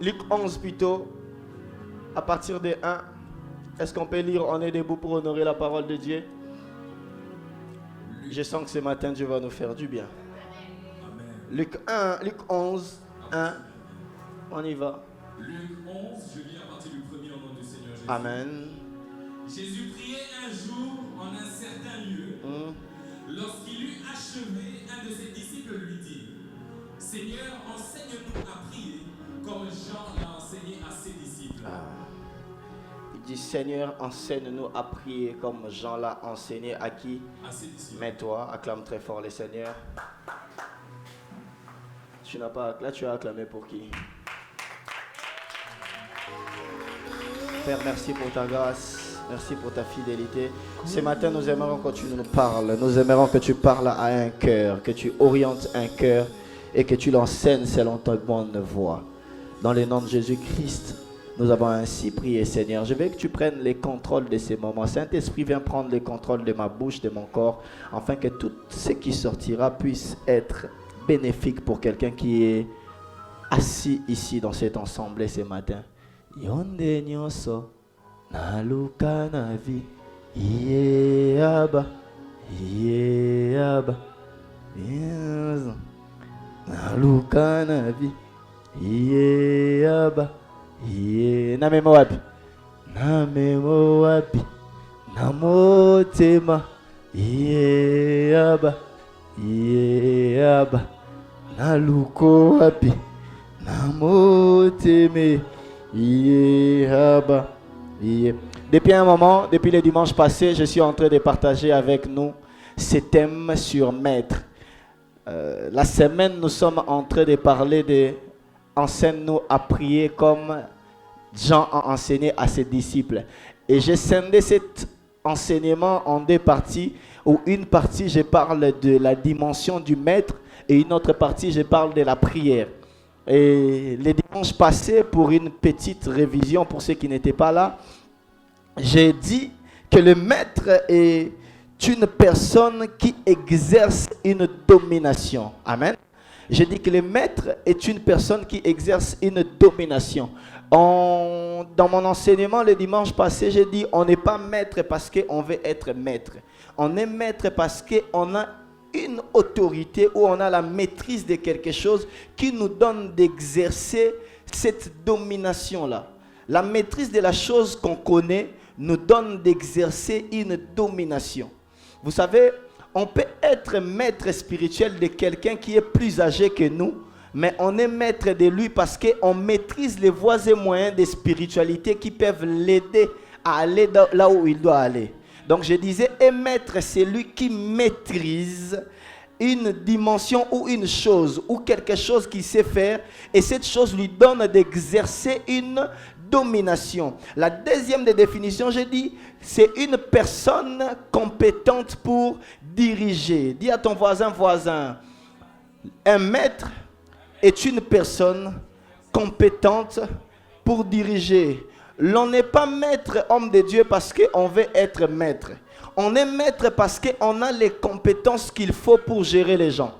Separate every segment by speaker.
Speaker 1: Luc 11 plutôt, à partir de 1. Est-ce qu'on peut lire? On est debout pour honorer la parole de Dieu. Je sens que ce matin, Dieu va nous faire du bien. Luc 11, 1. On y va.
Speaker 2: Luc 11, je lis à partir du premier au nom du Seigneur Jésus.
Speaker 1: Amen.
Speaker 2: Jésus priait un jour en un certain lieu. Lorsqu'il eut achevé, un de ses disciples lui dit: Seigneur, enseigne-nous à prier, comme Jean l'a enseigné à ses disciples.
Speaker 1: Il dit: Seigneur, enseigne-nous à prier comme Jean l'a enseigné à qui?
Speaker 2: À ses disciples.
Speaker 1: Mets-toi, acclame très fort le Seigneur. Tu n'as pas là, tu as acclamé pour qui? Père, merci pour ta grâce, merci pour ta fidélité. Ce matin, nous aimerons que tu nous parles. Nous aimerons que tu parles à un cœur, que tu orientes un cœur et que tu l'enseignes selon ta bonne voie. Dans le nom de Jésus-Christ, nous avons ainsi prié, Seigneur. Je veux que tu prennes les contrôles de ces moments. Saint-Esprit, viens prendre les contrôles de ma bouche, de mon corps, afin que tout ce qui sortira puisse être bénéfique pour quelqu'un qui est assis ici dans cet ensemble ce matin. Yonde nyonso naluka na vi iye aba naluka na vi iye aba iye na memo wapi na motema iye aba naluko wapi na moteme. Depuis un moment, depuis le dimanche passé, je suis en train de partager avec nous ce thème sur maître. La semaine, nous sommes en train de parler de enseigne-nous à prier comme Jean a enseigné à ses disciples. Et j'ai scindé cet enseignement en deux parties, où une partie, je parle de la dimension du maître et une autre partie, je parle de la prière. Et les dimanches passés, pour une petite révision pour ceux qui n'étaient pas là, j'ai dit que le maître est une personne qui exerce une domination. Amen. J'ai dit que le maître est une personne qui exerce une domination. Dans mon enseignement le dimanche passé, j'ai dit on n'est pas maître parce qu'on veut être maître. On est maître parce qu'on a une autorité où on a la maîtrise de quelque chose qui nous donne d'exercer cette domination-là. La maîtrise de la chose qu'on connaît nous donne d'exercer une domination. Vous savez, on peut être maître spirituel de quelqu'un qui est plus âgé que nous, mais on est maître de lui parce qu'on maîtrise les voies et moyens de spiritualité qui peuvent l'aider à aller là où il doit aller. Donc je disais, et maître, c'est lui qui maîtrise une dimension ou une chose ou quelque chose qu'il sait faire et cette chose lui donne d'exercer une domination. La deuxième des définitions, j'ai dit, c'est une personne compétente pour diriger. Dis à ton voisin, un maître est une personne compétente pour diriger. L'on n'est pas maître, homme de Dieu, parce qu'on veut être maître. On est maître parce qu'on a les compétences qu'il faut pour gérer les gens.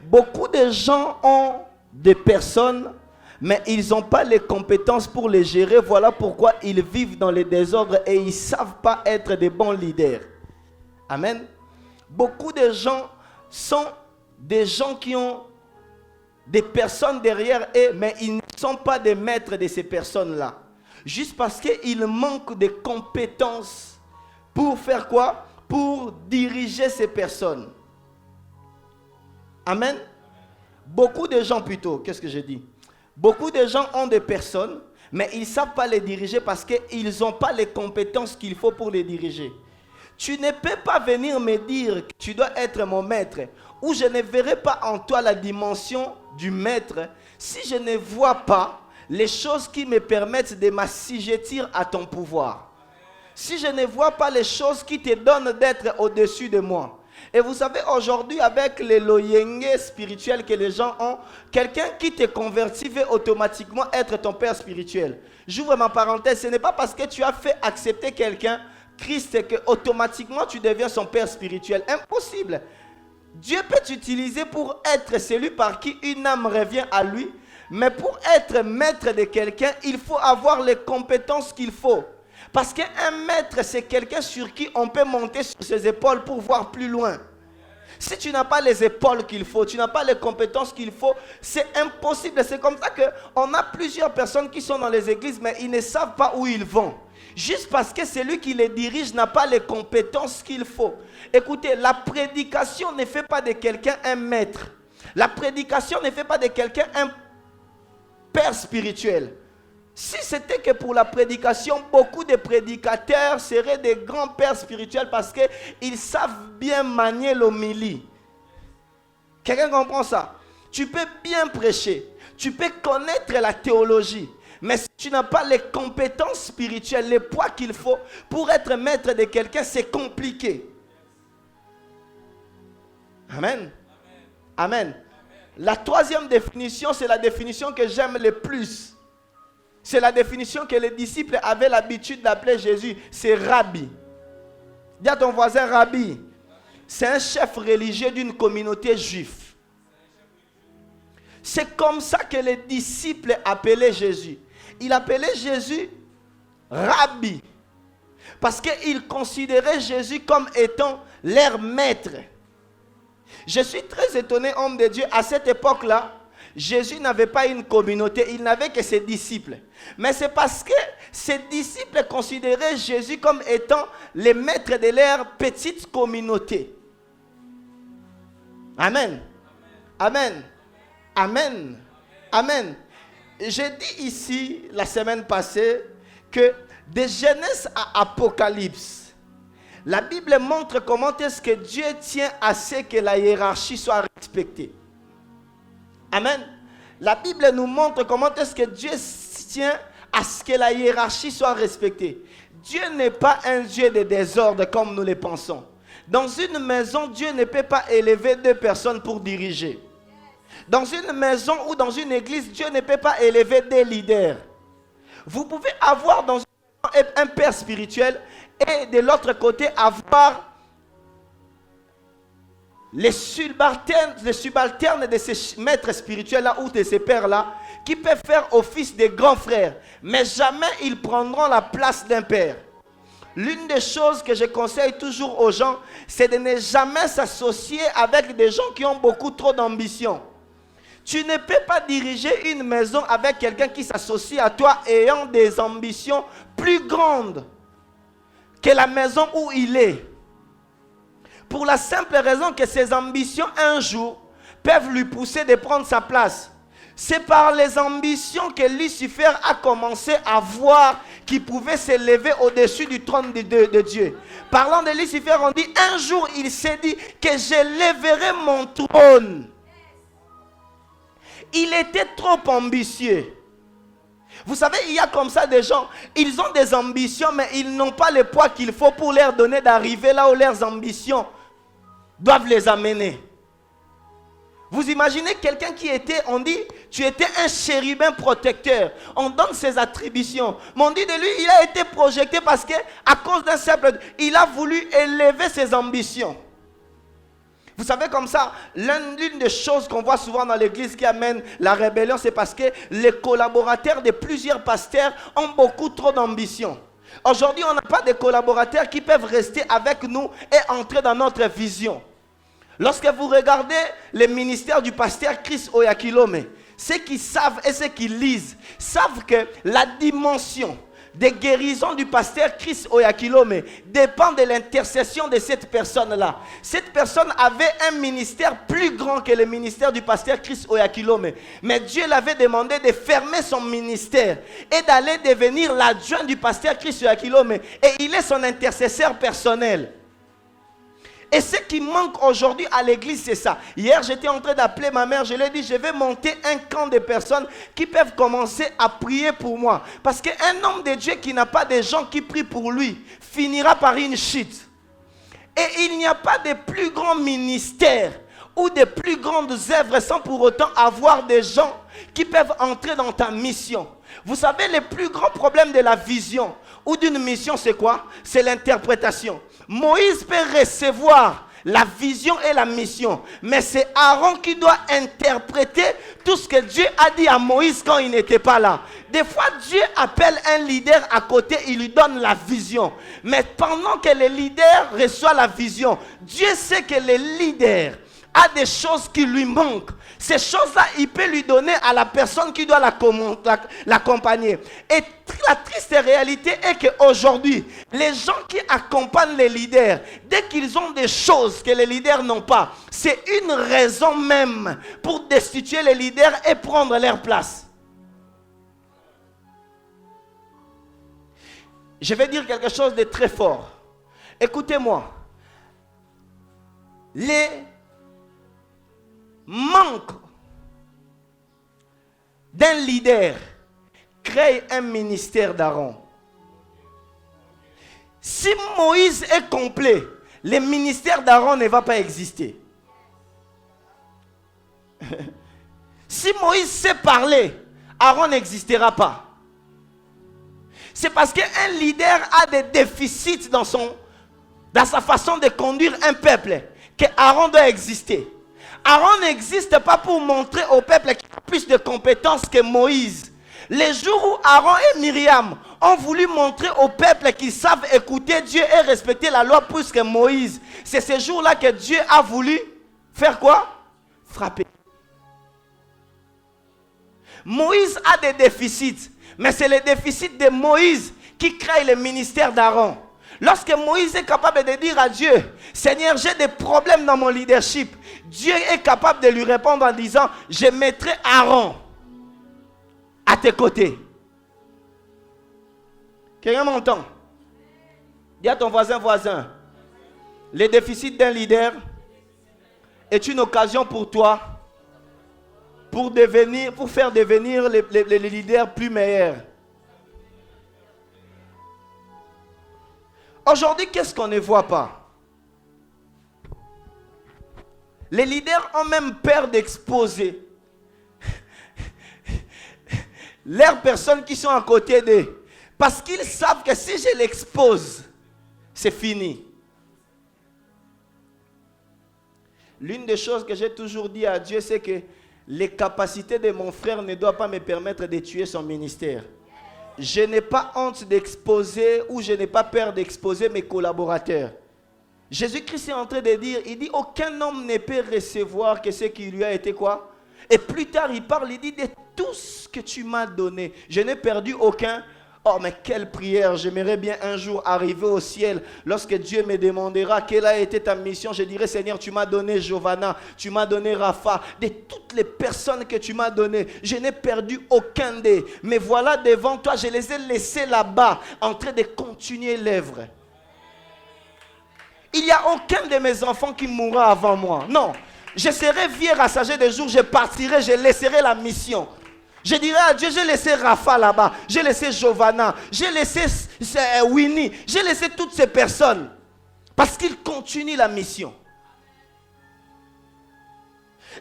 Speaker 1: Beaucoup de gens ont des personnes, mais ils n'ont pas les compétences pour les gérer. Voilà pourquoi ils vivent dans les désordres et ils ne savent pas être des bons leaders. Amen. Beaucoup de gens sont des gens qui ont des personnes derrière eux, mais ils ne sont pas des maîtres de ces personnes-là. Juste parce qu'ils manquent de compétences pour faire quoi? Pour diriger ces personnes. Amen. Beaucoup de gens plutôt, qu'est-ce que j'ai dit? Beaucoup de gens ont des personnes, mais ils ne savent pas les diriger parce qu'ils n'ont pas les compétences qu'il faut pour les diriger. Tu ne peux pas venir me dire que tu dois être mon maître, ou je ne verrai pas en toi la dimension du maître si je ne vois pas les choses qui me permettent de m'assujettir à ton pouvoir. Si je ne vois pas les choses qui te donnent d'être au-dessus de moi. Et vous savez, aujourd'hui, avec les loyenge spirituels que les gens ont, quelqu'un qui te convertit veut automatiquement être ton père spirituel. J'ouvre ma parenthèse, ce n'est pas parce que tu as fait accepter quelqu'un, Christ, que automatiquement tu deviens son père spirituel. Impossible. Dieu peut t'utiliser pour être celui par qui une âme revient à lui, Mais pour être maître de quelqu'un, il faut avoir les compétences qu'il faut. Parce qu'un maître, c'est quelqu'un sur qui on peut monter sur ses épaules pour voir plus loin. Si tu n'as pas les épaules qu'il faut, tu n'as pas les compétences qu'il faut, c'est impossible. C'est comme ça qu'on a plusieurs personnes qui sont dans les églises, mais ils ne savent pas où ils vont. Juste parce que celui qui les dirige n'a pas les compétences qu'il faut. Écoutez, la prédication ne fait pas de quelqu'un un maître. La prédication ne fait pas de quelqu'un un père spirituel. Si c'était que pour la prédication, beaucoup de prédicateurs seraient des grands pères spirituels parce qu'ils savent bien manier l'homélie. Quelqu'un comprend ça? Tu peux bien prêcher, tu peux connaître la théologie, mais si tu n'as pas les compétences spirituelles, les poids qu'il faut pour être maître de quelqu'un, c'est compliqué. Amen. Amen. La troisième définition, c'est la définition que j'aime le plus. C'est la définition que les disciples avaient l'habitude d'appeler Jésus. C'est Rabbi. Dis à ton voisin Rabbi. C'est un chef religieux d'une communauté juive. C'est comme ça que les disciples appelaient Jésus. Ils appelaient Jésus Rabbi. Parce qu'ils considéraient Jésus comme étant leur maître. Je suis très étonné, homme de Dieu, à cette époque-là, Jésus n'avait pas une communauté, il n'avait que ses disciples. Mais c'est parce que ses disciples considéraient Jésus comme étant les maîtres de leur petite communauté. Amen. Amen. Amen. Amen. J'ai dit ici, la semaine passée, que de Genèse à Apocalypse, la Bible montre comment est-ce que Dieu tient à ce que la hiérarchie soit respectée. Amen. La Bible nous montre comment est-ce que Dieu tient à ce que la hiérarchie soit respectée. Dieu n'est pas un Dieu de désordre comme nous le pensons. Dans une maison, Dieu ne peut pas élever deux personnes pour diriger. Dans une maison ou dans une église, Dieu ne peut pas élever des leaders. Vous pouvez avoir dans une maison un père spirituel et de l'autre côté avoir les subalternes de ces maîtres spirituels-là ou de ces pères-là qui peuvent faire office de grands frères. Mais jamais ils prendront la place d'un père. L'une des choses que je conseille toujours aux gens, c'est de ne jamais s'associer avec des gens qui ont beaucoup trop d'ambition. Tu ne peux pas diriger une maison avec quelqu'un qui s'associe à toi ayant des ambitions plus grandes que la maison où il est. Pour la simple raison que ses ambitions, un jour, peuvent lui pousser de prendre sa place. C'est par les ambitions que Lucifer a commencé à voir qu'il pouvait s'élever au-dessus du trône de Dieu. Parlant de Lucifer, on dit, un jour, il s'est dit que je lèverai mon trône. Il était trop ambitieux. Vous savez, il y a comme ça des gens, ils ont des ambitions, mais ils n'ont pas le poids qu'il faut pour leur donner d'arriver là où leurs ambitions doivent les amener. Vous imaginez quelqu'un qui était, on dit, tu étais un chérubin protecteur. On donne ses attributions. Mais on dit de lui, il a été projeté parce que, à cause d'un simple, il a voulu élever ses ambitions. Vous savez comme ça, l'une des choses qu'on voit souvent dans l'église qui amène la rébellion, c'est parce que les collaborateurs de plusieurs pasteurs ont beaucoup trop d'ambition. Aujourd'hui, on n'a pas de collaborateurs qui peuvent rester avec nous et entrer dans notre vision. Lorsque vous regardez le ministère du pasteur Chris Oyakhilome, ceux qui savent et ceux qui lisent savent que la dimension des guérisons du pasteur Chris Oyakhilome dépend de l'intercession de cette personne-là. Cette personne avait un ministère plus grand que le ministère du pasteur Chris Oyakhilome. Mais Dieu l'avait demandé de fermer son ministère et d'aller devenir l'adjoint du pasteur Chris Oyakhilome. Et il est son intercesseur personnel. Et ce qui manque aujourd'hui à l'église, c'est ça. Hier, j'étais en train d'appeler ma mère. Je lui ai dit, je vais monter un camp de personnes qui peuvent commencer à prier pour moi. Parce qu'un homme de Dieu qui n'a pas de gens qui prient pour lui, finira par une chute. Et il n'y a pas de plus grand ministère ou de plus grandes œuvres sans pour autant avoir des gens qui peuvent entrer dans ta mission. Vous savez, le plus grand problème de la vision ou d'une mission, c'est quoi? C'est l'interprétation. Moïse peut recevoir la vision et la mission. Mais c'est Aaron qui doit interpréter tout ce que Dieu a dit à Moïse quand il n'était pas là. Des fois, Dieu appelle un leader à côté, il lui donne la vision. Mais pendant que le leader reçoit la vision, Dieu sait que le leader a des choses qui lui manquent. Ces choses-là, il peut lui donner à la personne qui doit l'accompagner. Et la triste réalité est qu'aujourd'hui, les gens qui accompagnent les leaders, dès qu'ils ont des choses que les leaders n'ont pas, c'est une raison même pour destituer les leaders et prendre leur place. Je vais dire quelque chose de très fort. Écoutez-moi. Les manque d'un leader crée un ministère d'Aaron. Si Moïse est complet, le ministère d'Aaron ne va pas exister. Si Moïse sait parler, Aaron n'existera pas. C'est parce qu'un leader a des déficits dans sa façon de conduire un peuple que Aaron doit exister. Aaron n'existe pas pour montrer au peuple qu'il a plus de compétences que Moïse. Les jours où Aaron et Myriam ont voulu montrer au peuple qu'ils savent écouter Dieu et respecter la loi plus que Moïse, c'est ces jours-là que Dieu a voulu faire quoi? Frapper. Moïse a des déficits, mais c'est les déficits de Moïse qui créent le ministère d'Aaron. Lorsque Moïse est capable de dire à Dieu, Seigneur, j'ai des problèmes dans mon leadership, Dieu est capable de lui répondre en disant, je mettrai Aaron à tes côtés. Quelqu'un m'entend? Dis à ton voisin, le déficit d'un leader est une occasion pour toi pour faire devenir les leaders plus meilleurs. Aujourd'hui, qu'est-ce qu'on ne voit pas? Les leaders ont même peur d'exposer leurs personnes qui sont à côté d'eux. Parce qu'ils savent que si je l'expose, c'est fini. L'une des choses que j'ai toujours dit à Dieu, c'est que les capacités de mon frère ne doivent pas me permettre de tuer son ministère. Je n'ai pas honte d'exposer ou je n'ai pas peur d'exposer mes collaborateurs. Jésus-Christ est en train de dire, il dit, aucun homme ne peut recevoir que ce qui lui a été quoi? Et plus tard, il parle, il dit, de tout ce que tu m'as donné, je n'ai perdu aucun. Oh, mais quelle prière! J'aimerais bien un jour arriver au ciel. Lorsque Dieu me demandera quelle a été ta mission, je dirai, Seigneur, tu m'as donné Giovanna, tu m'as donné Rafa. De toutes les personnes que tu m'as données, je n'ai perdu aucun d'eux. Mais voilà devant toi, je les ai laissés là-bas, en train de continuer l'œuvre. Il n'y a aucun de mes enfants qui mourra avant moi. Non, je serai vieux, rassasié des jours, je partirai, je laisserai la mission. Je dirais à Dieu, j'ai laissé Rafa là-bas, j'ai laissé Giovanna, j'ai laissé Winnie, j'ai laissé toutes ces personnes. Parce qu'ils continuent la mission.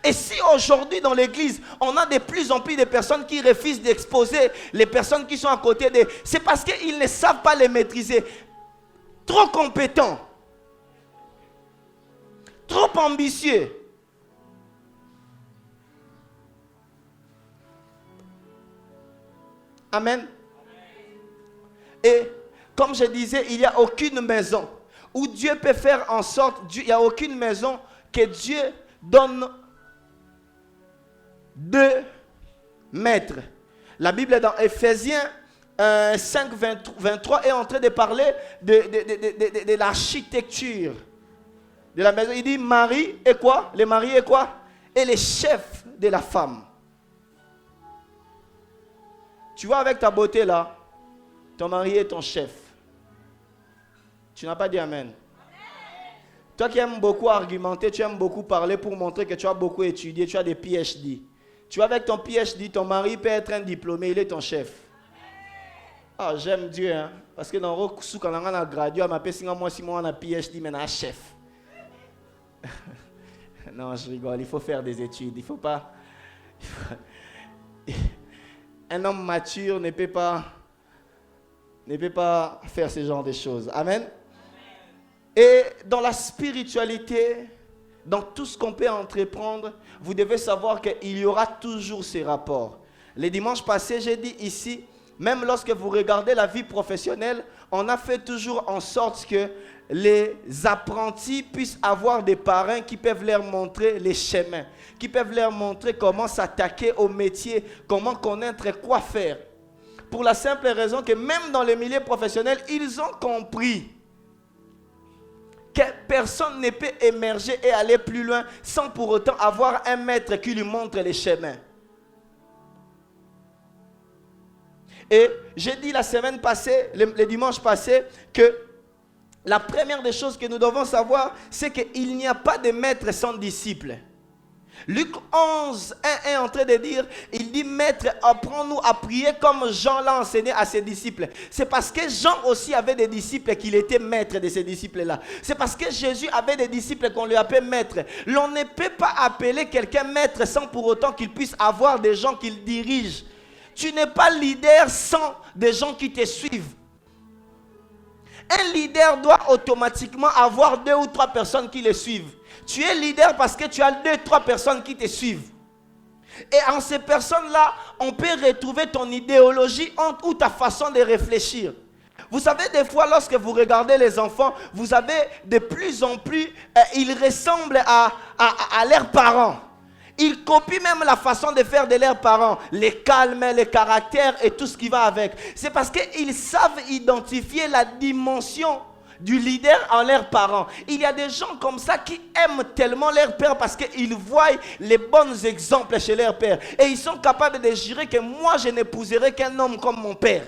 Speaker 1: Et si aujourd'hui dans l'église, on a de plus en plus de personnes qui refusent d'exposer les personnes qui sont à côté d'eux, c'est parce qu'ils ne savent pas les maîtriser. Trop compétents. Trop ambitieux. Amen. Et comme je disais, il n'y a aucune maison où Dieu peut faire en sorte, il n'y a aucune maison que Dieu donne 2 maîtres. La Bible dans Ephésiens 5, 23 est en train de parler de l'architecture de la maison. Il dit mari et quoi? Le mari est quoi? Et le chef de la femme. Tu vois, avec ta beauté là, ton mari est ton chef. Tu n'as pas dit amen. Toi qui aimes beaucoup argumenter, tu aimes beaucoup parler pour montrer que tu as beaucoup étudié, tu as des PhD. Tu vois, avec ton PhD, ton mari peut être un diplômé, il est ton chef. Ah, j'aime Dieu, hein. Parce que dans le sous quand on a gradué, on m'a appelé moi si moi on a PhD, mais on a chef. Non, je rigole, il faut faire des études, il faut pas. Un homme mature ne peut pas faire ce genre de choses. Amen. Et dans la spiritualité, dans tout ce qu'on peut entreprendre, vous devez savoir qu'il y aura toujours ces rapports. Les dimanches passés, j'ai dit ici, même lorsque vous regardez la vie professionnelle, on a fait toujours en sorte que les apprentis puissent avoir des parrains qui peuvent leur montrer les chemins, qui peuvent leur montrer comment s'attaquer au métier, comment connaître quoi faire. Pour la simple raison que même dans les milieux professionnels, ils ont compris que personne ne peut émerger et aller plus loin sans pour autant avoir un maître qui lui montre les chemins. Et j'ai dit la semaine passée, le dimanche passé, que la première des choses que nous devons savoir, c'est qu'il n'y a pas de maître sans disciple. Luc 11, 1 est en train de dire, il dit, maître, apprends-nous à prier comme Jean l'a enseigné à ses disciples. C'est parce que Jean aussi avait des disciples qu'il était maître de ces disciples-là. C'est parce que Jésus avait des disciples qu'on lui appelle maître. L'on ne peut pas appeler quelqu'un maître sans pour autant qu'il puisse avoir des gens qui le dirigent. Tu n'es pas leader sans des gens qui te suivent. Un leader doit automatiquement avoir 2 ou 3 personnes qui le suivent. Tu es leader parce que tu as 2 ou 3 personnes qui te suivent. Et en ces personnes-là, on peut retrouver ton idéologie ou ta façon de réfléchir. Vous savez, des fois, lorsque vous regardez les enfants, vous avez de plus en plus, ils ressemblent à leurs parents. Ils copient même la façon de faire de leurs parents, les calmes, les caractères et tout ce qui va avec. C'est parce qu'ils savent identifier la dimension du leader en leurs parents. Il y a des gens comme ça qui aiment tellement leur père parce qu'ils voient les bons exemples chez leur père. Et ils sont capables de jurer que moi, je n'épouserai qu'un homme comme mon père.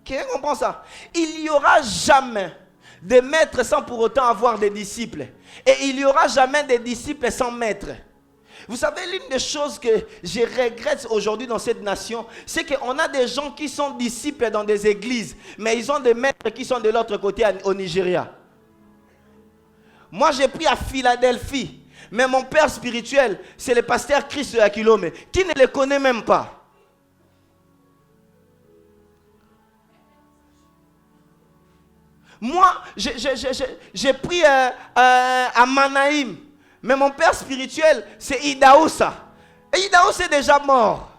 Speaker 1: Quelqu'un comprend ça? Il n'y aura jamais de maître sans pour autant avoir des disciples. Et il n'y aura jamais de disciples sans maître. Vous savez, l'une des choses que je regrette aujourd'hui dans cette nation, c'est qu'on a des gens qui sont disciples dans des églises, mais ils ont des maîtres qui sont de l'autre côté au Nigeria. Moi, j'ai pris à Philadelphie, mais mon père spirituel, c'est le pasteur Christ Akilome, qui ne le connaît même pas. Moi, j'ai pris à Manaïm. Mais mon père spirituel, c'est Idaoussa. Et Idaoussa est déjà mort.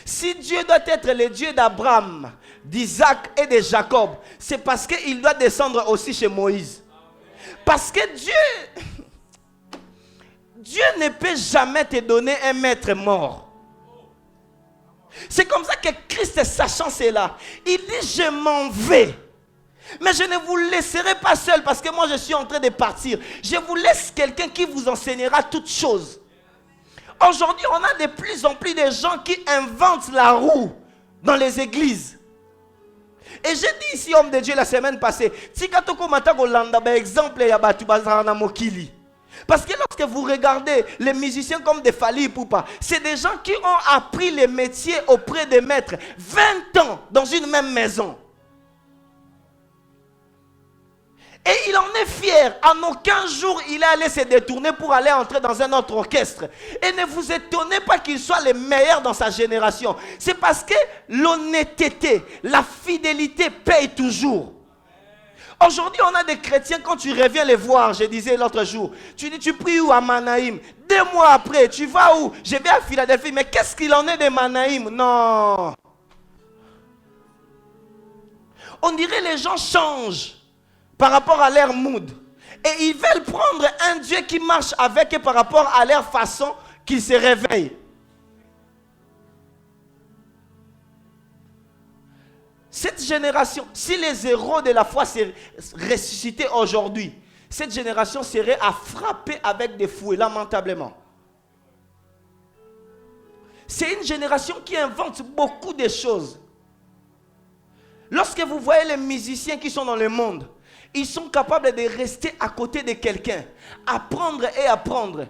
Speaker 1: Si Dieu doit être le Dieu d'Abraham, d'Isaac et de Jacob, c'est parce qu'il doit descendre aussi chez Moïse. Parce que Dieu ne peut jamais te donner un maître mort. C'est comme ça que Christ, sachant cela, il dit, je m'en vais. Mais je ne vous laisserai pas seul parce que moi je suis en train de partir. Je vous laisse quelqu'un qui vous enseignera toutes choses. Aujourd'hui, on a de plus en plus de gens qui inventent la roue dans les églises. Et j'ai dit ici, homme de Dieu, la semaine passée, parce que lorsque vous regardez les musiciens comme des Fally Ipupa, c'est des gens qui ont appris les métiers auprès des maîtres 20 ans dans une même maison. Et il en est fier. En aucun jour, il est allé se détourner pour aller entrer dans un autre orchestre. Et ne vous étonnez pas qu'il soit le meilleur dans sa génération. C'est parce que l'honnêteté, la fidélité paye toujours. Aujourd'hui, on a des chrétiens, quand tu reviens les voir, je disais l'autre jour, tu dis, tu pries où à Manaïm? 2 mois après, tu vas où? Je vais à Philadelphie. Mais qu'est-ce qu'il en est de Manaïm? Non. On dirait les gens changent par rapport à leur mood. Et ils veulent prendre un Dieu qui marche avec eux par rapport à leur façon qu'ils se réveillent. Cette génération, si les héros de la foi se ressuscitaient aujourd'hui, cette génération serait à frapper avec des fouets, lamentablement. C'est une génération qui invente beaucoup de choses. Lorsque vous voyez les musiciens qui sont dans le monde, ils sont capables de rester à côté de quelqu'un, apprendre et apprendre.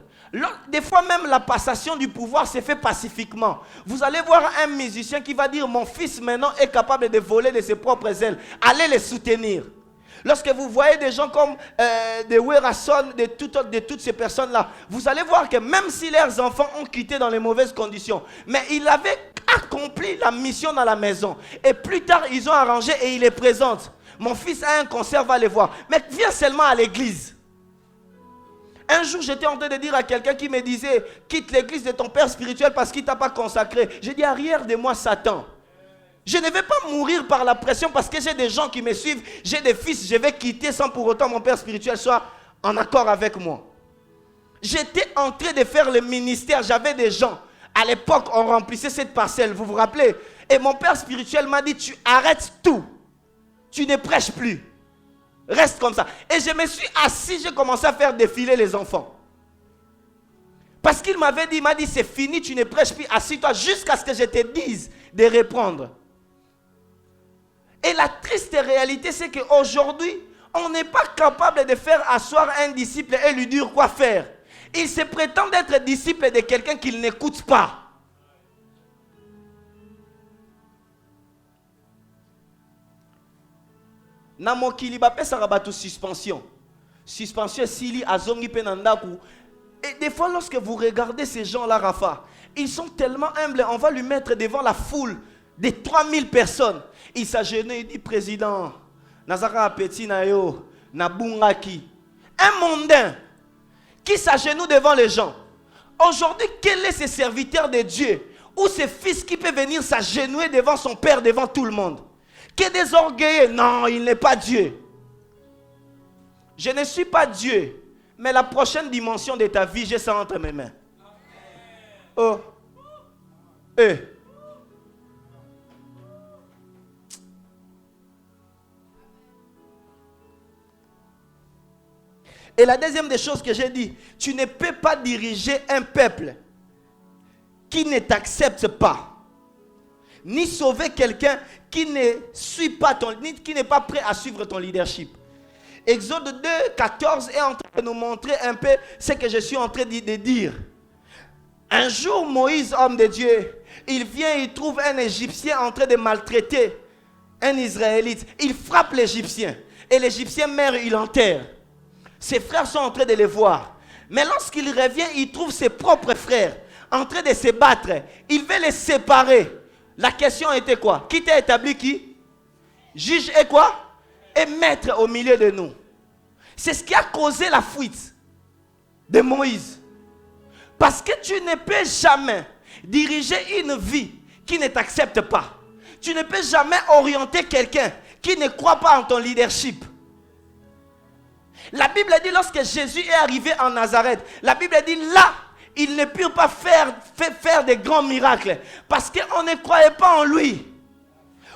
Speaker 1: Des fois même la passation du pouvoir se fait pacifiquement. Vous allez voir un musicien qui va dire, mon fils maintenant est capable de voler de ses propres ailes. Allez les soutenir. Lorsque vous voyez des gens comme des Werason, de toutes ces personnes-là, vous allez voir que même si leurs enfants ont quitté dans les mauvaises conditions, mais ils avaient accompli la mission dans la maison. Et plus tard, ils ont arrangé et ils les présentent. Mon fils a un concert, va les voir. Mais viens seulement à l'église. Un jour, j'étais en train de dire à quelqu'un qui me disait, quitte l'église de ton père spirituel parce qu'il ne t'a pas consacré. J'ai dit, arrière de moi, Satan. Je ne vais pas mourir par la pression parce que j'ai des gens qui me suivent. J'ai des fils, je vais quitter sans pour autant mon père spirituel soit en accord avec moi. J'étais en train de faire le ministère. J'avais des gens. À l'époque, on remplissait cette parcelle. Vous vous rappelez? Et mon père spirituel m'a dit, tu arrêtes tout. Tu ne prêches plus. Reste comme ça. Et je me suis assis, j'ai commencé à faire défiler les enfants. Parce qu'il m'avait dit, il m'a dit, c'est fini, tu ne prêches plus. Assis-toi jusqu'à ce que je te dise de reprendre. Et la triste réalité, c'est qu'aujourd'hui, on n'est pas capable de faire asseoir un disciple et lui dire quoi faire. Il se prétend être disciple de quelqu'un qu'il n'écoute pas. Namokili bape sarabatu suspension. Suspension sili azongi penandaku. Et des fois, lorsque vous regardez ces gens-là, Rafa, ils sont tellement humbles, on va lui mettre devant la foule de 3000 personnes. Il s'agenouille, il dit, président, Nazara Petit Nayo, Nabungaki. Un mondain qui s'agenouille devant les gens. Aujourd'hui, quel est ce serviteur de Dieu ou ce fils qui peut venir s'agenouiller devant son père, devant tout le monde? Qui est désorgueillé? Non, il n'est pas Dieu. Je ne suis pas Dieu. Mais la prochaine dimension de ta vie, j'ai ça entre mes mains. Oh. Et la deuxième des choses que j'ai dit, tu ne peux pas diriger un peuple qui ne t'accepte pas. Ni sauver quelqu'un qui ne suit pas qui n'est pas prêt à suivre ton leadership. Exode 2, 14 est en train de nous montrer un peu ce que je suis en train de dire. Un jour, Moïse, homme de Dieu, il vient, il trouve un Égyptien en train de maltraiter un Israélite. Il frappe l'Égyptien. Et l'Égyptien meurt, il enterre. Ses frères sont en train de le voir. Mais lorsqu'il revient, il trouve ses propres frères en train de se battre. Il veut les séparer. La question était quoi? Qui t'a établi qui? Juge et quoi? Et maître au milieu de nous. C'est ce qui a causé la fuite de Moïse. Parce que tu ne peux jamais diriger une vie qui ne t'accepte pas. Tu ne peux jamais orienter quelqu'un qui ne croit pas en ton leadership. La Bible dit lorsque Jésus est arrivé en Nazareth, la Bible dit là, ils ne purent pas faire de grands miracles parce qu'on ne croyait pas en lui.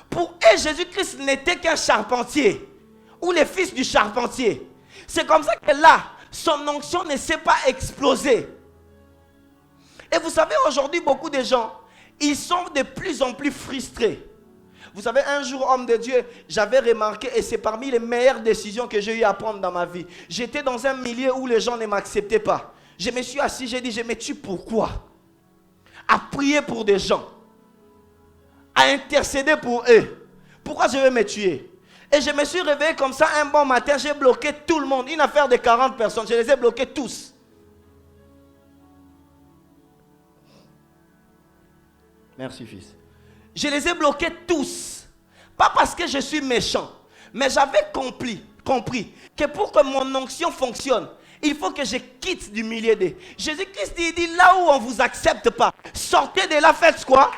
Speaker 1: Pour eux, Jésus-Christ n'était qu'un charpentier ou le fils du charpentier. C'est comme ça que là, son onction ne s'est pas explosée. Et vous savez, aujourd'hui, beaucoup de gens, ils sont de plus en plus frustrés. Vous savez, un jour, homme de Dieu, j'avais remarqué, et c'est parmi les meilleures décisions que j'ai eu à prendre dans ma vie. J'étais dans un milieu où les gens ne m'acceptaient pas. Je me suis assis, j'ai dit, je me tue pourquoi? À prier pour des gens. À intercéder pour eux. Pourquoi je vais me tuer? Et je me suis réveillé comme ça un bon matin, j'ai bloqué tout le monde. Une affaire de 40 personnes, je les ai bloqués tous. Merci fils. Je les ai bloqués tous. Pas parce que je suis méchant, mais j'avais compris que pour que mon onction fonctionne, il faut que je quitte du milieu d'eux. Jésus-Christ dit, là où on ne vous accepte pas, sortez de là, faites quoi?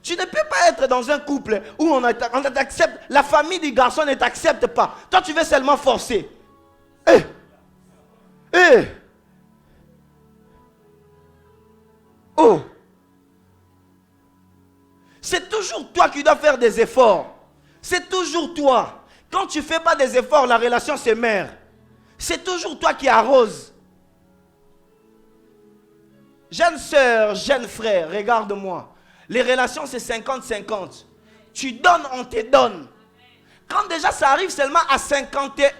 Speaker 1: Tu ne peux pas être dans un couple où on t'accepte, la famille du garçon ne t'accepte pas. Toi, tu veux seulement forcer. Oh! C'est toujours toi qui dois faire des efforts. C'est toujours toi. Quand tu ne fais pas des efforts, la relation se meurt. C'est toujours toi qui arroses. Jeune sœur, jeune frère, regarde-moi. Les relations, c'est 50-50. Tu donnes, on te donne. Quand déjà ça arrive seulement à 51,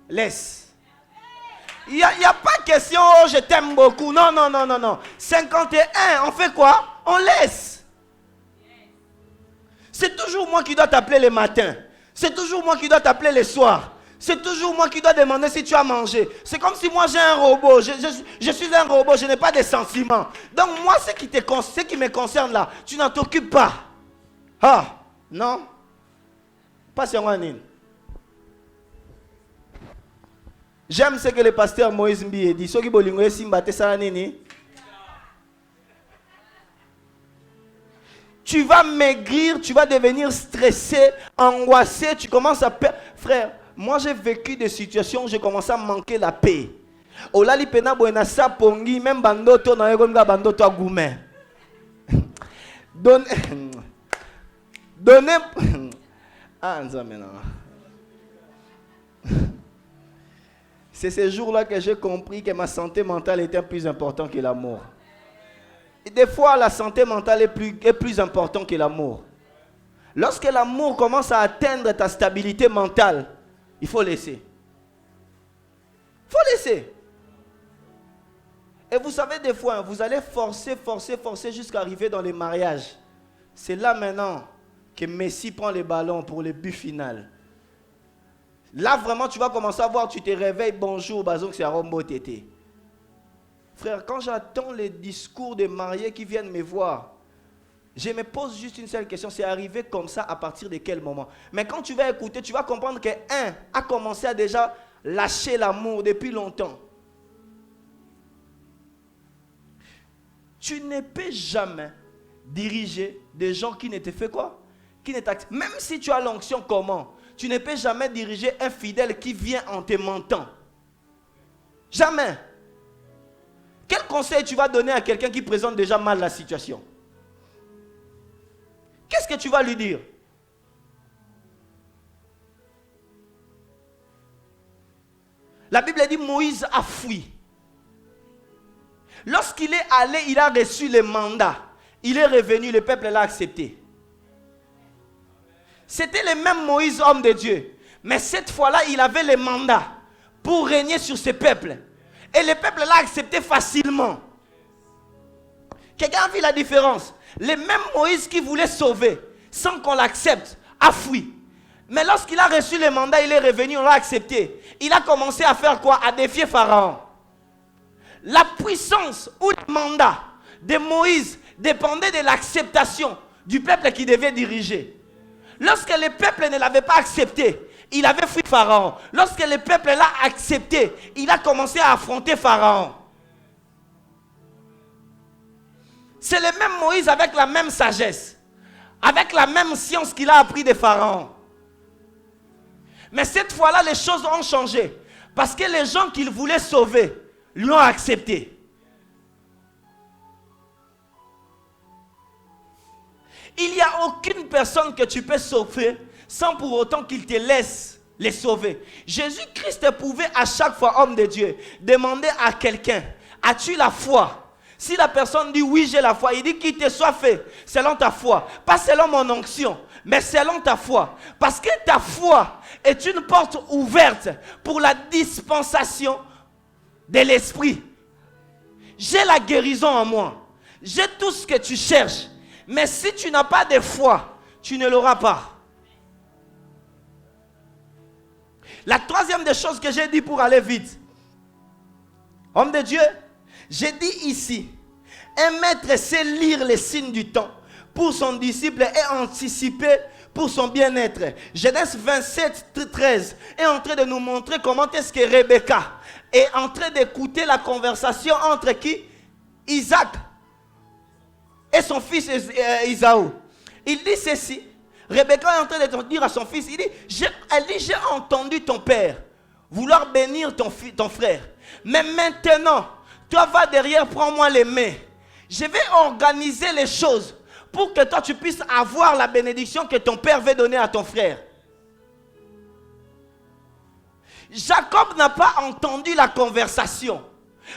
Speaker 1: laisse. Il n'y a pas question, oh je t'aime beaucoup. Non, non, non, non, non. 51, on fait quoi? On laisse. C'est toujours moi qui dois t'appeler le matin. C'est toujours moi qui dois t'appeler le soir. C'est toujours moi qui dois demander si tu as mangé. C'est comme si moi j'ai un robot. Je suis un robot, je n'ai pas de sentiments. Donc moi, ce qui me concerne là, tu n'en t'occupes pas. Ah, non. Pas sur moi, Nine. J'aime ce que le pasteur Moïse Mbi dit. Tu vas maigrir, tu vas devenir stressé, angoissé, tu commences à perdre. Frère, moi j'ai vécu des situations où j'ai commencé à manquer la paix. Olali pena boena sa pongi, même bandoto na yegonga bandoto a gourmet. Donnez. Ah, maintenant. C'est ces jours-là que j'ai compris que ma santé mentale était plus importante que l'amour. Et des fois, la santé mentale est plus importante que l'amour. Lorsque l'amour commence à atteindre ta stabilité mentale, il faut laisser. Il faut laisser. Et vous savez, des fois, vous allez forcer jusqu'à arriver dans les mariages. C'est là maintenant que Messi prend les ballons pour le but final. Là, vraiment, tu vas commencer à voir, tu te réveilles, bonjour, Bazon, c'est Arombo Tété. Frère, quand j'attends les discours des mariés qui viennent me voir, je me pose juste une seule question, c'est arrivé comme ça à partir de quel moment? Mais quand tu vas écouter, tu vas comprendre qu'un a commencé à déjà lâcher l'amour depuis longtemps. Tu ne peux jamais diriger des gens qui ne te font quoi? Qui ne t'acceptent. Même si tu as l'onction, comment? Tu ne peux jamais diriger un fidèle qui vient en te mentant. Jamais. Quel conseil tu vas donner à quelqu'un qui présente déjà mal la situation? Qu'est-ce que tu vas lui dire? La Bible dit Moïse a fui. Lorsqu'il est allé, il a reçu le mandat. Il est revenu, le peuple l'a accepté. C'était le même Moïse, homme de Dieu. Mais cette fois-là, il avait le mandat pour régner sur ce peuple. Et le peuple l'a accepté facilement. Quelqu'un a vu la différence? Le même Moïse qui voulait sauver, sans qu'on l'accepte, a fui. Mais lorsqu'il a reçu le mandat, il est revenu, on l'a accepté. Il a commencé à faire quoi? À défier Pharaon. La puissance ou le mandat de Moïse dépendait de l'acceptation du peuple qui devait diriger. Lorsque le peuple ne l'avait pas accepté, il avait fui Pharaon. Lorsque le peuple l'a accepté, il a commencé à affronter Pharaon. C'est le même Moïse avec la même sagesse, avec la même science qu'il a appris de Pharaon. Mais cette fois-là, les choses ont changé. Parce que les gens qu'il voulait sauver lui ont accepté. Il n'y a aucune personne que tu peux sauver sans pour autant qu'il te laisse les sauver. Jésus-Christ pouvait à chaque fois, homme de Dieu, demander à quelqu'un, as-tu la foi? Si la personne dit oui, j'ai la foi, il dit qu'il te soit fait selon ta foi. Pas selon mon onction, mais selon ta foi. Parce que ta foi est une porte ouverte pour la dispensation de l'esprit. J'ai la guérison en moi. J'ai tout ce que tu cherches. Mais si tu n'as pas de foi, tu ne l'auras pas. La troisième des choses que j'ai dit pour aller vite. Homme de Dieu, j'ai dit ici, un maître sait lire les signes du temps pour son disciple et anticiper pour son bien-être. Genèse 27, 13 est en train de nous montrer comment est-ce que Rebecca est en train d'écouter la conversation entre qui? Isaac et son fils Isaou. Il dit ceci. Rebecca est en train de dire à son fils, elle dit, j'ai entendu ton père vouloir bénir ton frère. Mais maintenant, toi va derrière, prends-moi les mains. Je vais organiser les choses pour que toi tu puisses avoir la bénédiction que ton père veut donner à ton frère. Jacob n'a pas entendu la conversation.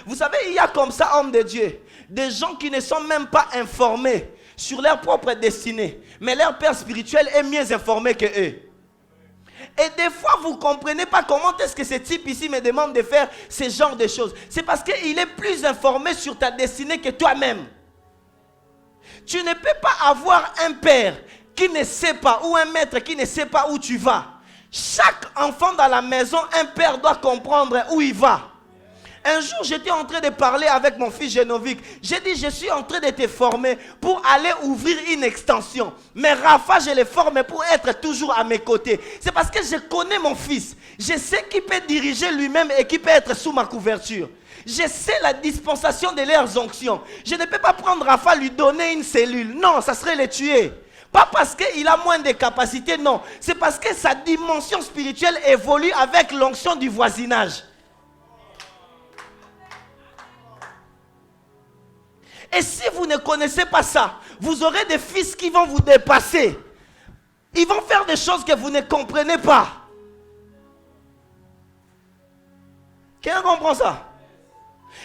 Speaker 1: Vous savez, il y a comme ça, homme de Dieu, des gens qui ne sont même pas informés sur leur propre destinée. Mais leur père spirituel est mieux informé que eux. Et des fois, vous ne comprenez pas comment est-ce que ce type ici me demande de faire ce genre de choses. C'est parce qu'il est plus informé sur ta destinée que toi-même. Tu ne peux pas avoir un père qui ne sait pas, ou un maître qui ne sait pas où tu vas. Chaque enfant dans la maison, un père doit comprendre où il va. Un jour, j'étais en train de parler avec mon fils Genovic. J'ai dit, je suis en train de te former pour aller ouvrir une extension. Mais Rafa, je l'ai formé pour être toujours à mes côtés. C'est parce que je connais mon fils. Je sais qu'il peut diriger lui-même et qu'il peut être sous ma couverture. Je sais la dispensation de leurs onctions. Je ne peux pas prendre Rafa, lui donner une cellule. Non, ça serait le tuer. Pas parce qu'il a moins de capacités, non. C'est parce que sa dimension spirituelle évolue avec l'onction du voisinage. Et si vous ne connaissez pas ça, vous aurez des fils qui vont vous dépasser. Ils vont faire des choses que vous ne comprenez pas. Quelqu'un comprend ça?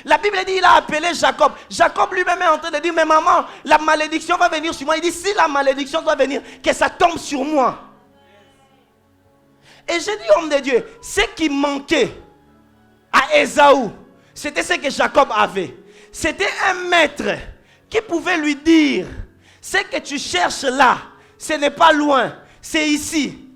Speaker 1: La Bible dit il a appelé Jacob. Jacob lui-même est en train de dire, mais maman, la malédiction va venir sur moi. Il dit, si la malédiction doit venir, que ça tombe sur moi. Et j'ai dit, homme de Dieu, ce qui manquait à Ésaü, c'était ce que Jacob avait. C'était un maître qui pouvait lui dire, ce que tu cherches là, ce n'est pas loin, c'est ici.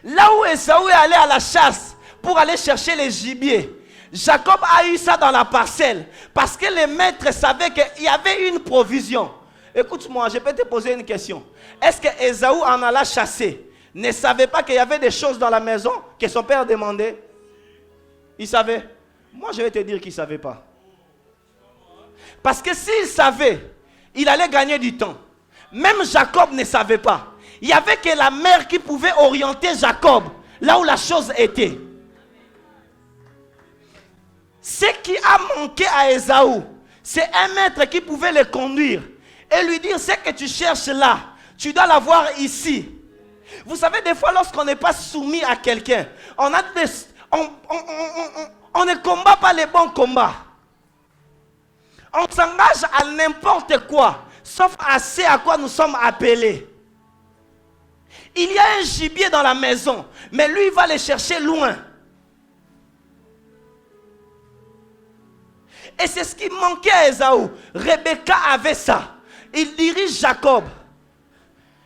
Speaker 1: Là où Ésaü est allé à la chasse pour aller chercher les gibiers, Jacob a eu ça dans la parcelle parce que les maîtres savaient qu'il y avait une provision. Écoute-moi, je peux te poser une question. Est-ce que Ésaü en alla chasser ne savait pas qu'il y avait des choses dans la maison que son père demandait? Il savait. Moi, je vais te dire qu'il ne savait pas. Parce que s'il savait, il allait gagner du temps. Même Jacob ne savait pas. Il n'y avait que la mère qui pouvait orienter Jacob là où la chose était. Ce qui a manqué à Ésaü, c'est un maître qui pouvait le conduire et lui dire, ce que tu cherches là, tu dois l'avoir ici. Vous savez, des fois, lorsqu'on n'est pas soumis à quelqu'un, on ne combat pas les bons combats. On s'engage à n'importe quoi, sauf à ce à quoi nous sommes appelés. Il y a un gibier dans la maison, mais lui, il va le chercher loin. Et c'est ce qui manquait à Ésaü. Rebecca avait ça. Il dirige Jacob.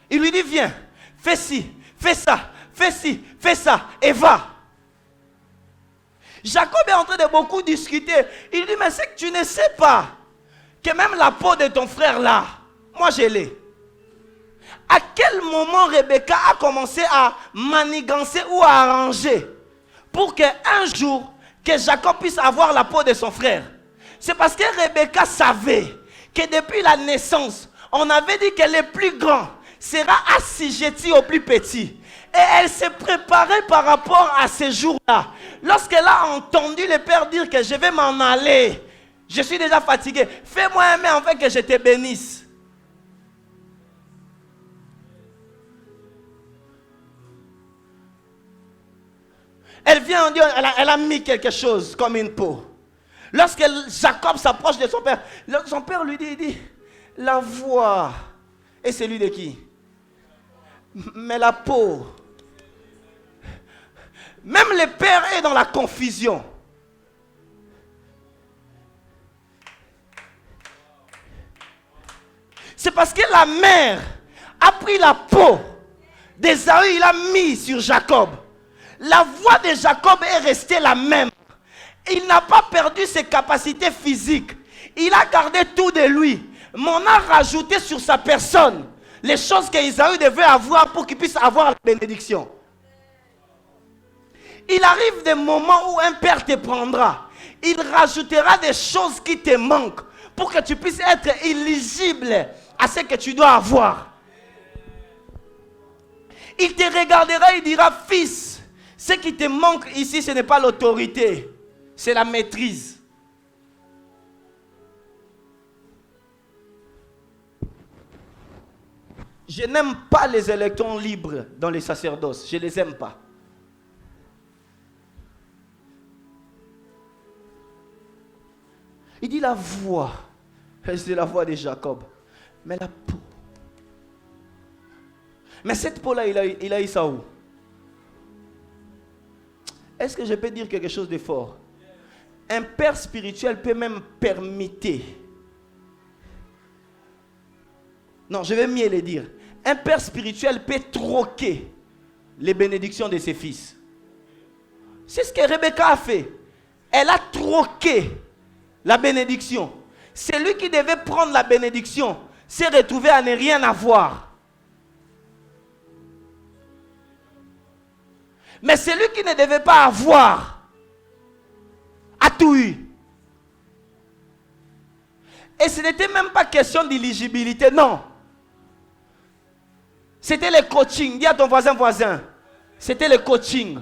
Speaker 1: Il lui dit, viens, fais ci, fais ça, fais ci, fais ça, et va. Jacob est en train de beaucoup discuter. Il dit, mais c'est que tu ne sais pas que même la peau de ton frère là, moi je l'ai. À quel moment Rebecca a commencé à manigancer ou à arranger pour qu'un jour, que Jacob puisse avoir la peau de son frère? C'est parce que Rebecca savait que depuis la naissance, on avait dit que le plus grand sera assujetti au plus petit. Et elle s'est préparée par rapport à ces jours-là. Lorsqu'elle a entendu le père dire que je vais m'en aller, je suis déjà fatigué, fais-moi un main afin que je te bénisse. Elle vient en dire, elle a mis quelque chose comme une peau. Lorsque Jacob s'approche de son père lui dit, la voix est celui de qui? Mais la peau. Même le père est dans la confusion. C'est parce que la mère a pris la peau d'Ésaü, il a mis sur Jacob. La voix de Jacob est restée la même. Il n'a pas perdu ses capacités physiques. Il a gardé tout de lui. Mais on a rajouté sur sa personne les choses qu'Ésaü devait avoir pour qu'il puisse avoir la bénédiction. Il arrive des moments où un père te prendra. Il rajoutera des choses qui te manquent pour que tu puisses être éligible à ce que tu dois avoir. Il te regardera et dira, fils, ce qui te manque ici, ce n'est pas l'autorité, c'est la maîtrise. Je n'aime pas les électrons libres dans les sacerdoces. Je ne les aime pas. Il dit la voix. C'est la voix de Jacob. Mais la peau. Mais cette peau-là, il a eu ça où? Est-ce que je peux dire quelque chose de fort? Un père spirituel peut même permettre. Non, je vais mieux le dire. Un père spirituel peut troquer les bénédictions de ses fils. C'est ce que Rebecca a fait. Elle a troqué la bénédiction. Celui qui devait prendre la bénédiction s'est retrouvé à ne rien avoir. Mais celui qui ne devait pas avoir a tout eu. Et ce n'était même pas question d'éligibilité, non. C'était le coaching. Dis à ton voisin. C'était le coaching.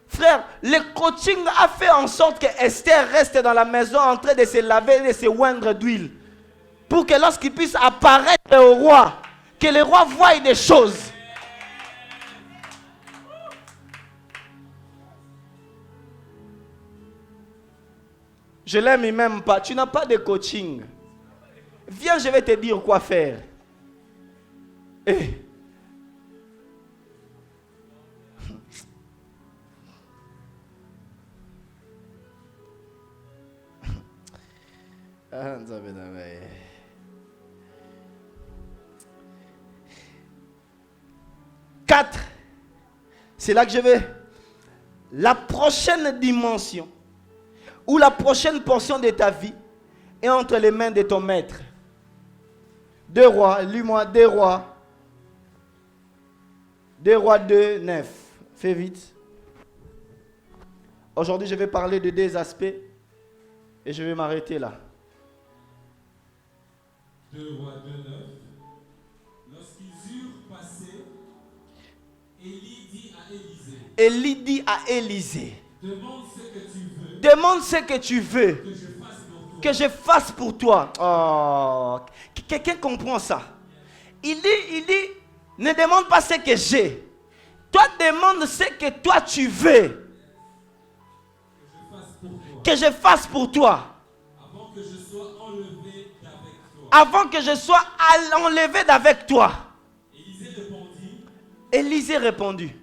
Speaker 1: Frère, le coaching a fait en sorte que Esther reste dans la maison en train de se laver et de se oindre d'huile. Pour que lorsqu'il puisse apparaître au roi, que le roi voie des choses. Je l'aime même pas. Tu n'as pas de coaching. Viens, je vais te dire quoi faire. Quatre. C'est là que je vais. La prochaine dimension ou la prochaine portion de ta vie est entre les mains de ton maître. 2 Rois, lis-moi 2 Rois. 2 Rois 2, 9. Fais vite. Aujourd'hui, je vais parler de 2 aspects et je vais m'arrêter là.
Speaker 2: 2 Rois 2, 9. Lorsqu'ils eurent passé, Élie dit à Élisée, demande ce que tu veux,
Speaker 1: que je fasse pour toi. Oh, quelqu'un comprend ça? Il dit, ne demande pas ce que j'ai. Toi, demande ce que toi tu veux. Que je fasse pour toi.
Speaker 2: Avant que je sois enlevé d'avec toi.
Speaker 1: Avant que je sois enlevé d'avec toi. Élisée répondit.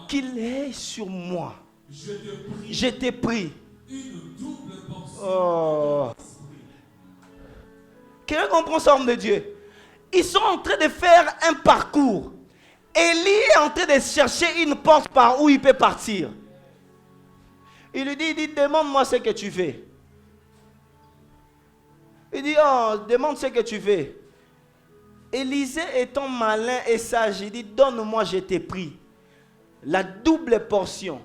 Speaker 1: Qu'il est sur moi. Je te prie.
Speaker 2: Une double portion.
Speaker 1: Oh. Quelqu'un comprend ça, homme de Dieu? Ils sont en train de faire un parcours. Élie est en train de chercher une porte par où il peut partir. Il lui dit, demande-moi ce que tu veux. Il dit, oh, demande ce que tu veux. Élisée étant malin et sage, il dit, donne-moi, je t'ai pris la double portion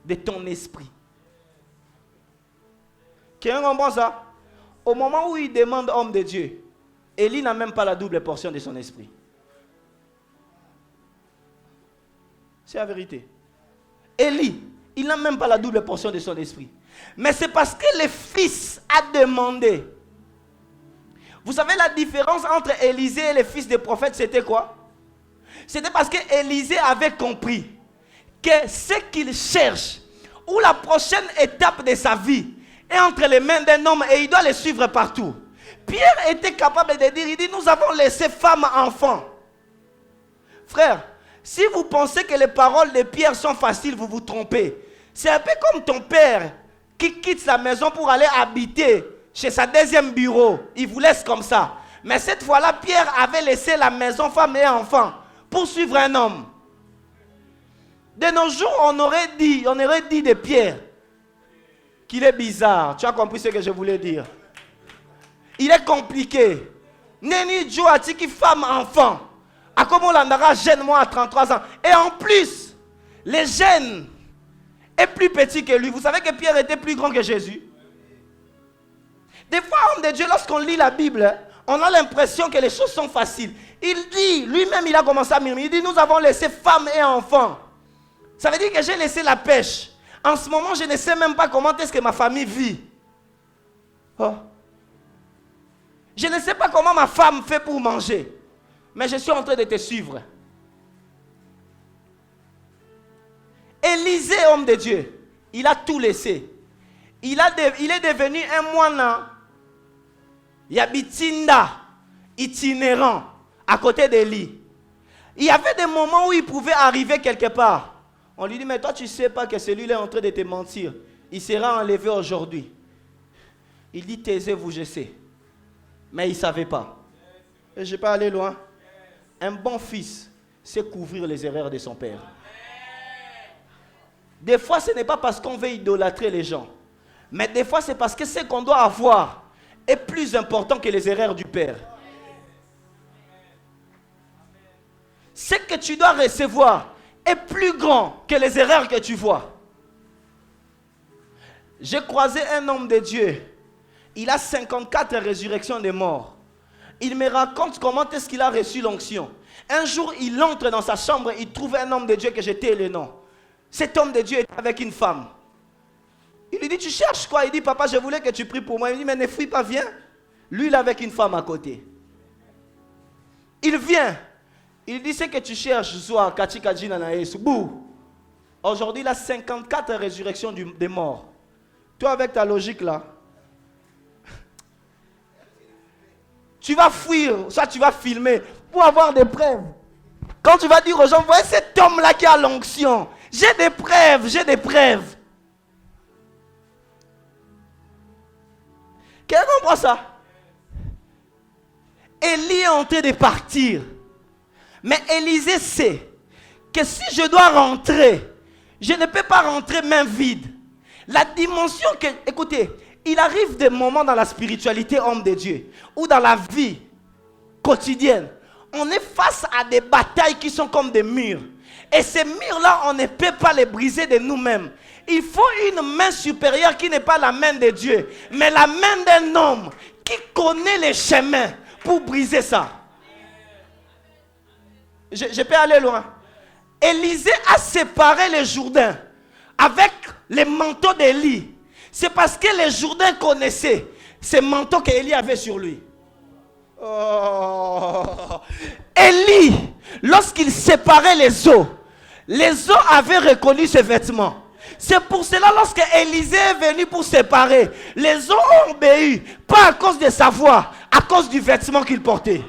Speaker 1: de ton esprit. Quelqu'un comprend ça? Au moment où il demande homme de Dieu, Élie n'a même pas la double portion de son esprit. C'est la vérité. Élie, il n'a même pas la double portion de son esprit. Mais c'est parce que le fils a demandé. Vous savez la différence entre Élisée et le fils des prophètes, c'était quoi? C'était parce que Élisée avait compris que ce qu'il cherche, ou la prochaine étape de sa vie, est entre les mains d'un homme et il doit le suivre partout. Pierre était capable de dire, il dit, nous avons laissé femmes, enfants. Frère, si vous pensez que les paroles de Pierre sont faciles, vous vous trompez. C'est un peu comme ton père qui quitte sa maison pour aller habiter chez sa deuxième bureau. Il vous laisse comme ça. Mais cette fois-là, Pierre avait laissé la maison, femme et enfants, pour suivre un homme. De nos jours, on aurait dit de Pierre qu'il est bizarre. Tu as compris ce que je voulais dire? Il est compliqué. Neni Joe Atiki, femme, enfant. À comment l'andara jeune moi à 33 ans. Et en plus, les jeunes est plus petit que lui. Vous savez que Pierre était plus grand que Jésus. Des fois, homme de Dieu, lorsqu'on lit la Bible, on a l'impression que les choses sont faciles. Il dit, lui-même, il a commencé à murmurer. Il dit, nous avons laissé femmes et enfants. Ça veut dire que j'ai laissé la pêche. En ce moment, je ne sais même pas comment est-ce que ma famille vit. Oh. Je ne sais pas comment ma femme fait pour manger. Mais je suis en train de te suivre. Élisée, homme de Dieu, il a tout laissé. Il est devenu un moine yabitinda, itinérant, à côté d'Élie. Il y avait des moments où il pouvait arriver quelque part. On lui dit, mais toi tu ne sais pas que celui-là est en train de te mentir. Il sera enlevé aujourd'hui. Il dit, taisez-vous, je sais. Mais il ne savait pas. Et je ne vais pas aller loin. Un bon fils sait couvrir les erreurs de son père. Des fois, ce n'est pas parce qu'on veut idolâtrer les gens. Mais des fois, c'est parce que ce qu'on doit avoir est plus important que les erreurs du père. Ce que tu dois recevoir est plus grand que les erreurs que tu vois. J'ai croisé un homme de Dieu. Il a 54 résurrections des morts. Il me raconte comment est-ce qu'il a reçu l'onction. Un jour, il entre dans sa chambre, il trouve un homme de Dieu que j'étais le nom. Cet homme de Dieu était avec une femme. Il lui dit, tu cherches quoi? Il dit, papa, je voulais que tu pries pour moi. Il dit, mais ne fuis pas, viens. Lui, il est avec une femme à côté. Il vient. Il dit, c'est que tu cherches, soit Katika Jina na Yesu. Bouh. Aujourd'hui, il a 54 résurrections des morts. Toi, avec ta logique là, tu vas fuir, soit tu vas filmer pour avoir des preuves. Quand tu vas dire aux gens, voyez cet homme-là qui a l'onction. J'ai des preuves, j'ai des preuves. Quelqu'un comprend ça? Élie est en train de partir. Mais Élisée sait que si je dois rentrer, je ne peux pas rentrer main vide. La dimension que, écoutez, il arrive des moments dans la spiritualité homme de Dieu, ou dans la vie quotidienne, on est face à des batailles qui sont comme des murs. Et ces murs-là, on ne peut pas les briser de nous-mêmes. Il faut une main supérieure qui n'est pas la main de Dieu, mais la main d'un homme qui connaît les chemins pour briser ça. Je peux aller loin. Élisée a séparé les Jourdains avec les manteaux d'Élie. C'est parce que les Jourdains connaissaient ces manteaux qu'Élie avait sur lui. Oh. Élie, lorsqu'il séparait les eaux avaient reconnu ses vêtements. C'est pour cela, lorsque Élisée est venu pour séparer, les eaux ont obéi, pas à cause de sa voix, à cause du vêtement qu'il portait.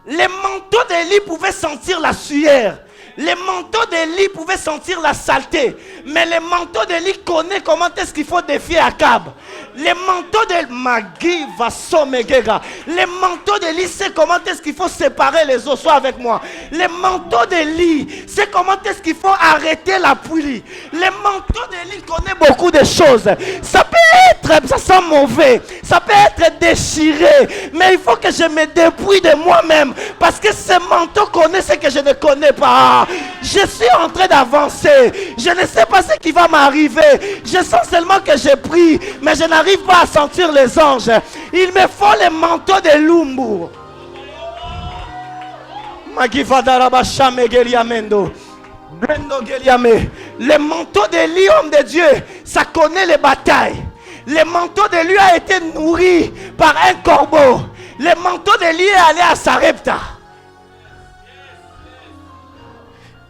Speaker 1: Les manteaux d'Élie pouvaient sentir la sueur. Les manteaux d'Élie pouvaient sentir la saleté. Mais les manteaux d'Élie connaissent comment est-ce qu'il faut défier Akab. Les manteaux de Magui va sommegega. Les manteaux d'Élie, c'est comment est-ce qu'il faut séparer les eaux. Sois avec moi. Les manteaux d'Élie, c'est comment est-ce qu'il faut arrêter la pluie. Les manteaux d'Élie connaissent beaucoup de choses. Ça peut être, ça sent mauvais. Ça peut être déchiré. Mais il faut que je me dépouille de moi-même. Parce que ces manteaux connaissent ce que je ne connais pas. Je suis en train d'avancer. Je ne sais pas ce qui va m'arriver. Je sens seulement que j'ai pris, mais je n'arrive pas à sentir les anges. Il me faut les manteaux de Lumbu. Les manteaux de l'homme de Dieu, ça connaît les batailles. Les manteaux de lui a été nourri par un corbeau. Les manteaux de lui est allé à Sarepta.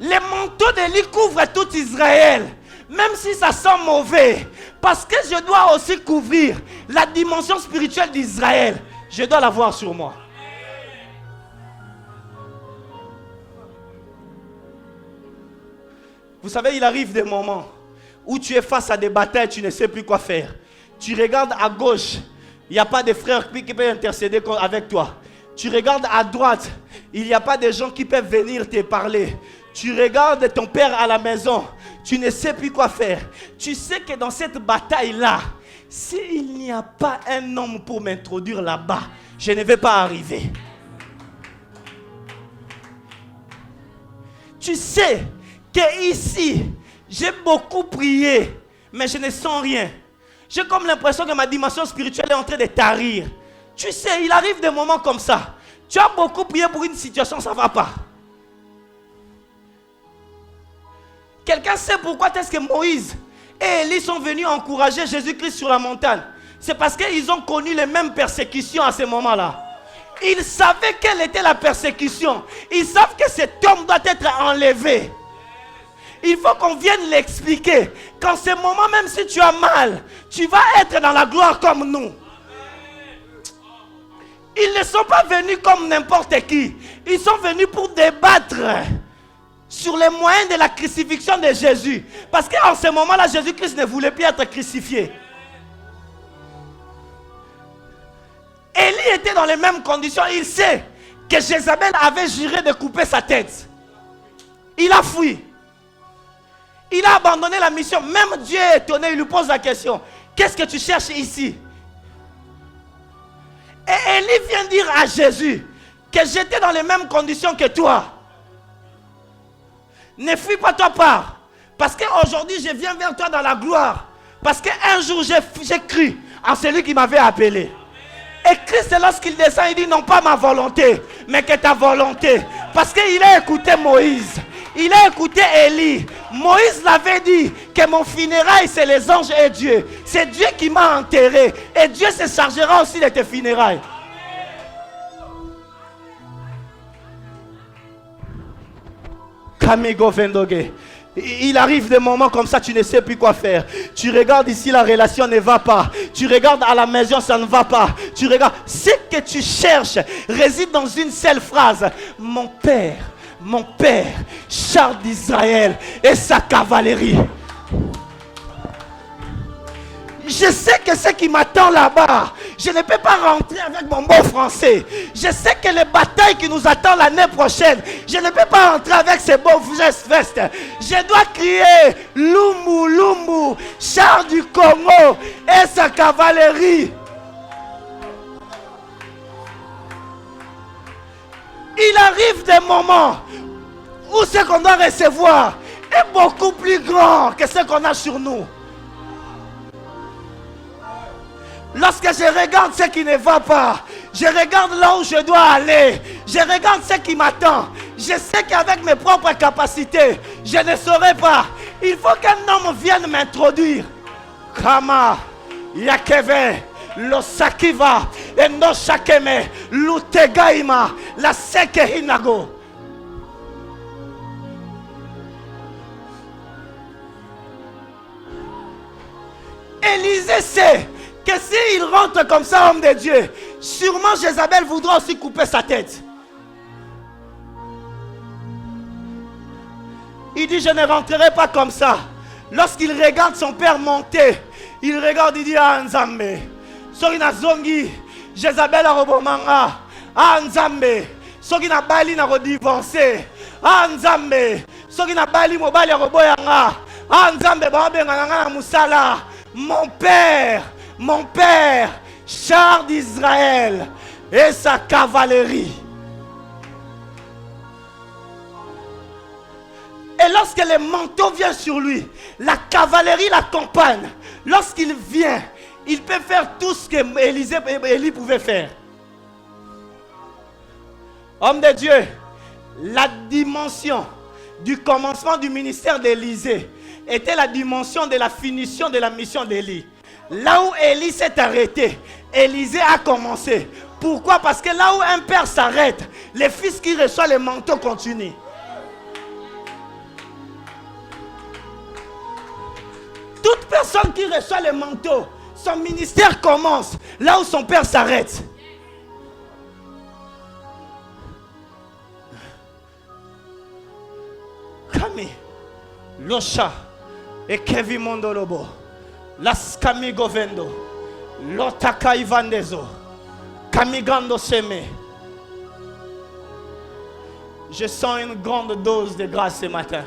Speaker 1: Les manteaux d'Élie couvrent tout Israël, même si ça sent mauvais, parce que je dois aussi couvrir la dimension spirituelle d'Israël. Je dois l'avoir sur moi. Vous savez, il arrive des moments où tu es face à des batailles, tu ne sais plus quoi faire. Tu regardes à gauche, il n'y a pas de frères qui peuvent intercéder avec toi. Tu regardes à droite, il n'y a pas de gens qui peuvent venir te parler. Tu regardes ton père à la maison, tu ne sais plus quoi faire. Tu sais que dans cette bataille-là, s'il n'y a pas un homme pour m'introduire là-bas, je ne vais pas arriver. Tu sais que ici, j'ai beaucoup prié, mais je ne sens rien. J'ai comme l'impression que ma dimension spirituelle est en train de tarir. Tu sais, il arrive des moments comme ça. Tu as beaucoup prié pour une situation, ça ne va pas. Quelqu'un sait pourquoi est-ce que Moïse et Élie sont venus encourager Jésus-Christ sur la montagne? C'est parce qu'ils ont connu les mêmes persécutions à ce moment-là. Ils savaient quelle était la persécution. Ils savent que cet homme doit être enlevé. Il faut qu'on vienne l'expliquer. Qu'en ce moment, même si tu as mal, tu vas être dans la gloire comme nous. Ils ne sont pas venus comme n'importe qui. Ils sont venus pour débattre sur les moyens de la crucifixion de Jésus. Parce qu'en ce moment-là, Jésus-Christ ne voulait plus être crucifié. Élie était dans les mêmes conditions. Il sait que Jézabel avait juré de couper sa tête. Il a fui. Il a abandonné la mission. Même Dieu est étonné. Il lui pose la question. Qu'est-ce que tu cherches ici? Et Élie vient dire à Jésus que j'étais dans les mêmes conditions que toi. Ne fuis pas ta part. Parce qu'aujourd'hui, je viens vers toi dans la gloire. Parce qu'un jour, j'ai cru en celui qui m'avait appelé. Et Christ, lorsqu'il descend, il dit non pas ma volonté, mais que ta volonté. Parce qu'il a écouté Moïse. Il a écouté Élie. Moïse l'avait dit que mon funérail, c'est les anges et Dieu. C'est Dieu qui m'a enterré. Et Dieu se chargera aussi de tes funérailles. Kamigo Vendoge. Il arrive des moments comme ça, tu ne sais plus quoi faire. Tu regardes ici, la relation ne va pas. Tu regardes à la maison, ça ne va pas. Tu regardes. Ce que tu cherches réside dans une seule phrase. Mon père, char d'Israël et sa cavalerie. Je sais que ce qui m'attend là-bas, je ne peux pas rentrer avec mon mot français. Je sais que les batailles qui nous attendent l'année prochaine, je ne peux pas rentrer avec ces beaux vestes. Je dois crier Lumbu, Lumbu, char du Congo et sa cavalerie. Il arrive des moments où ce qu'on doit recevoir est beaucoup plus grand que ce qu'on a sur nous. Lorsque je regarde ce qui ne va pas, je regarde là où je dois aller, je regarde ce qui m'attend. Je sais qu'avec mes propres capacités, je ne saurais pas. Il faut qu'un homme vienne m'introduire. Kama, Yakeve, Losakiva, Endo Shakeme, Lutegaima, la Seke Hinago. Élisée sait que s'il rentre comme ça, homme de Dieu, sûrement Jézabel voudra aussi couper sa tête. Il dit, je ne rentrerai pas comme ça. Lorsqu'il regarde son père monter, il regarde, il dit, ah Nzambe, soki na zongi, Jézabel a robomanga, ah Nzambe, soki na bali na redivorcer, ah Nzambe, soki na bali mobali a roboyanga, ah Nzambe, ba benga na musala, mon père, char d'Israël et sa cavalerie. Et lorsque le manteau vient sur lui, la cavalerie l'accompagne. Lorsqu'il vient, il peut faire tout ce que Élie pouvait faire. Homme de Dieu, la dimension du commencement du ministère d'Élisée était la dimension de la finition de la mission d'Élie. Là où Élie s'est arrêté, Élisée a commencé. Pourquoi? Parce que là où un père s'arrête, les fils qui reçoivent le manteau continuent. Toute personne qui reçoit le manteau, son ministère commence là où son père s'arrête. Kami, Losha et Kevi Mondolobo. Las Kamigo Vendo, Lotaka Ivandezo, Kamigando Seme. Je sens une grande dose de grâce ce matin.